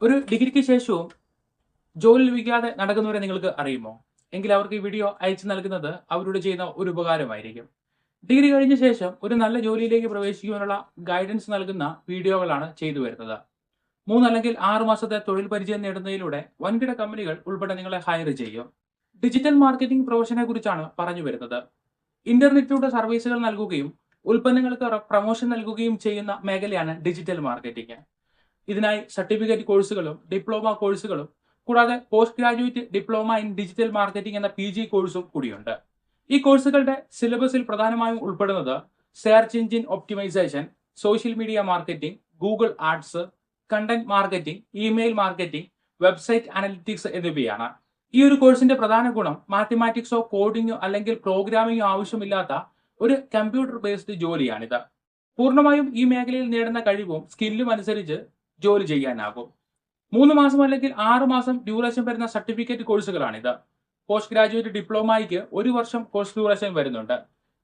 ഒരു ഡിഗ്രിക്ക് ശേഷവും ജോലി ലഭിക്കാതെ നടക്കുന്നവരെ നിങ്ങൾക്ക് അറിയുമോ? എങ്കിൽ അവർക്ക് ഈ വീഡിയോ അയച്ചു നൽകുന്നത് അവരോട് ചെയ്യുന്ന ഒരു ഉപകാരമായിരിക്കും. ഡിഗ്രി കഴിഞ്ഞ ശേഷം ഒരു നല്ല ജോലിയിലേക്ക് പ്രവേശിക്കുവാനുള്ള ഗൈഡൻസ് നൽകുന്ന വീഡിയോകളാണ് ചെയ്തു വരുന്നത്. 3 അല്ലെങ്കിൽ 6 മാസത്തെ തൊഴിൽ പരിചയം നേടുന്നതിലൂടെ വൻകിട കമ്പനികൾ ഉൾപ്പെടെ നിങ്ങളെ ഹയർ ചെയ്യും. ഡിജിറ്റൽ മാർക്കറ്റിംഗ് പ്രൊഫഷനെ കുറിച്ചാണ് പറഞ്ഞു വരുന്നത്. ഇന്റർനെറ്റിലൂടെ സർവീസുകൾ നൽകുകയും ഉൽപ്പന്നങ്ങൾക്ക് പ്രൊമോഷൻ നൽകുകയും ചെയ്യുന്ന മേഖലയാണ് ഡിജിറ്റൽ മാർക്കറ്റിംഗ്. ഇതിനായി സർട്ടിഫിക്കറ്റ് കോഴ്സുകളും ഡിപ്ലോമ കോഴ്സുകളും കൂടാതെ post graduate diploma in digital marketing എന്ന PG കോഴ്സും കൂടിയുണ്ട്. ഈ കോഴ്സുകളുടെ സിലബസിൽ പ്രധാനമായും ഉൾപ്പെടുന്നത് search engine optimisation, social media marketing, Google ads, content marketing, email marketing, website analytics എന്നിവയാണ്. ഈ ഒരു കോഴ്സിന്റെ പ്രധാന ഗുണം മാത്തമാറ്റിക്സോ കോഡിങ്ങോ അല്ലെങ്കിൽ പ്രോഗ്രാമിങ്ങോ ആവശ്യമില്ലാത്ത ഒരു കമ്പ്യൂട്ടർ ബേസ്ഡ് ജോലിയാണിത്. പൂർണ്ണമായും ഈ മേഖലയിൽ നേടുന്ന കഴിവും സ്കില്ലും അനുസരിച്ച് ജോലി ചെയ്യാനാകും. 3 മാസം അല്ലെങ്കിൽ 6 മാസം ഡ്യൂറേഷൻ വരുന്ന സർട്ടിഫിക്കറ്റ് കോഴ്സുകളാണിത്. പോസ്റ്റ് ഗ്രാജുവേറ്റ് ഡിപ്ലോമയ്ക്ക് 1 വർഷം കോഴ്സ് ഡ്യൂറേഷൻ വരുന്നുണ്ട്.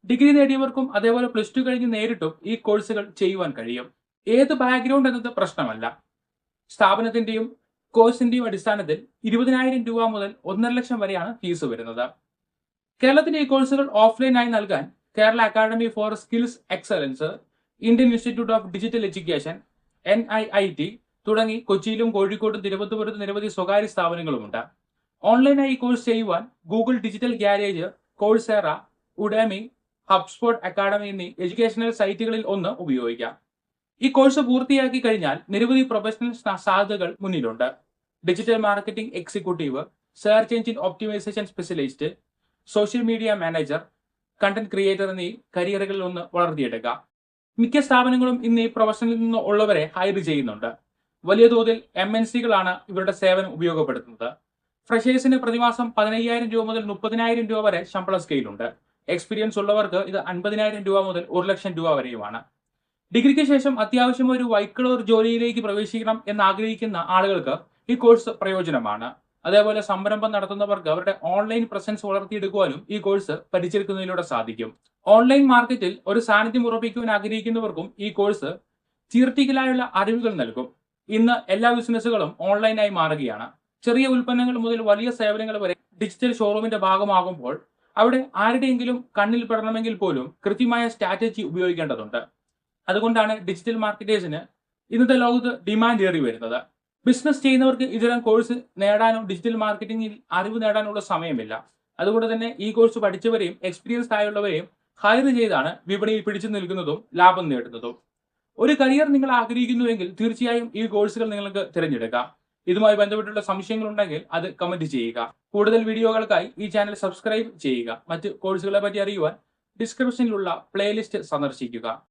ഡിഗ്രി നേടിയവർക്കും അതേപോലെ +2 കഴിഞ്ഞ് നേരിട്ടും ഈ കോഴ്സുകൾ ചെയ്യുവാൻ കഴിയും. ഏത് ബാക്ക്ഗ്രൗണ്ട് എന്നത് പ്രശ്നമല്ല. സ്ഥാപനത്തിന്റെയും കോഴ്സിന്റെയും അടിസ്ഥാനത്തിൽ 20,000 രൂപ മുതൽ 1.5 ലക്ഷം വരെയാണ് ഫീസ് വരുന്നത്. കേരളത്തിൽ ഈ കോഴ്സുകൾ ഓഫ്ലൈനായി നൽകാൻ Kerala academy for skills excellence, Indian institute of digital education, NIIT തുടങ്ങി കൊച്ചിയിലും കോഴിക്കോടും തിരുവനന്തപുരത്തും നിരവധി സ്വകാര്യ സ്ഥാപനങ്ങളുമുണ്ട്. ഓൺലൈനായി ഈ കോഴ്സ് ചെയ്യുവാൻ Google digital garage, Coursera, Udemy, HubSpot academy എന്നീ എഡ്യൂക്കേഷണൽ സൈറ്റുകളിൽ ഒന്ന് ഉപയോഗിക്കാം. ഈ കോഴ്സ് പൂർത്തിയാക്കി കഴിഞ്ഞാൽ നിരവധി പ്രൊഫഷണൽ സാധ്യതകൾ മുന്നിലുണ്ട്. Digital marketing executive, search engine optimisation specialist, social media manager, content creator എന്നീ കരിയറുകളിൽ ഒന്ന് വളർത്തിയെടുക്കാം. മിക്ക സ്ഥാപനങ്ങളും ഇന്ന് ഈ പ്രൊഫഷനിൽ നിന്ന് ഉള്ളവരെ ഹയർ ചെയ്യുന്നുണ്ട്. വലിയ തോതിൽ MNCകളാണ് ഇവരുടെ സേവനം ഉപയോഗപ്പെടുത്തുന്നത്. ഫ്രഷേഴ്സിന് പ്രതിമാസം 15,000 രൂപ മുതൽ 30,000 രൂപ വരെ ശമ്പള സ്കെയിലുണ്ട്. എക്സ്പീരിയൻസ് ഉള്ളവർക്ക് ഇത് 50,000 രൂപ മുതൽ 1 ലക്ഷം രൂപ വരെയുമാണ്. ഡിഗ്രിക്ക് ശേഷം അത്യാവശ്യം ഒരു വൈറ്റ് കളർ ജോലിയിലേക്ക് പ്രവേശിക്കണം എന്ന് ആഗ്രഹിക്കുന്ന ആളുകൾക്ക് ഈ കോഴ്സ് പ്രയോജനമാണ്. അതേപോലെ സംരംഭം നടത്തുന്നവർക്ക് അവരുടെ ഓൺലൈൻ പ്രസൻസ് വളർത്തിയെടുക്കുവാനും ഈ കോഴ്സ് പഠിച്ചെടുക്കുന്നതിലൂടെ സാധിക്കും. ഓൺലൈൻ മാർക്കറ്റിൽ ഒരു സാന്നിധ്യം ഉറപ്പിക്കുവാൻ ആഗ്രഹിക്കുന്നവർക്കും ഈ കോഴ്സ് തിയറിറ്റിക്കലായുള്ള അറിവുകൾ നൽകും. ഇന്ന് എല്ലാ ബിസിനസ്സുകളും ഓൺലൈനായി മാറുകയാണ്. ചെറിയ ഉൽപ്പന്നങ്ങൾ മുതൽ വലിയ സേവനങ്ങൾ വരെ ഡിജിറ്റൽ ഷോറൂമിന്റെ ഭാഗമാകുമ്പോൾ അവിടെ ആരുടെയെങ്കിലും കണ്ണിൽ പെടണമെങ്കിൽ പോലും കൃത്യമായ സ്ട്രാറ്റജി ഉപയോഗിക്കേണ്ടതുണ്ട്. അതുകൊണ്ടാണ് ഡിജിറ്റൽ മാർക്കറ്റേഴ്സിന് ഇന്നത്തെ ലോകത്ത് ഡിമാൻഡ് ഏറി വരുന്നത്. ബിസിനസ് ചെയ്യുന്നവർക്ക് ഇത്തരം കോഴ്സ് നേടാനോ ഡിജിറ്റൽ മാർക്കറ്റിംഗിൽ അറിവ് നേടാനുള്ള സമയമില്ല. അതുകൊണ്ട് തന്നെ ഈ കോഴ്സ് പഠിച്ചവരെയും എക്സ്പീരിയൻസ്ഡ് ആയുള്ളവരെയും ഹയർ ചെയ്താണ് വിപണിയിൽ പിടിച്ചു നിൽക്കുന്നതും ലാഭം നേടുന്നതും. ഒരു കരിയർ നിങ്ങൾ ആഗ്രഹിക്കുന്നുവെങ്കിൽ തീർച്ചയായും ഈ കോഴ്സുകൾ നിങ്ങൾക്ക് തിരഞ്ഞെടുക്കാം. ഇതുമായി ബന്ധപ്പെട്ടുള്ള സംശയങ്ങളുണ്ടെങ്കിൽ അത് കമന്റ് ചെയ്യുക. കൂടുതൽ വീഡിയോകൾക്കായി ഈ ചാനൽ സബ്സ്ക്രൈബ് ചെയ്യുക. മറ്റ് കോഴ്സുകളെ പറ്റി അറിയുവാൻ ഡിസ്ക്രിപ്ഷനിലുള്ള പ്ലേലിസ്റ്റ് സന്ദർശിക്കുക.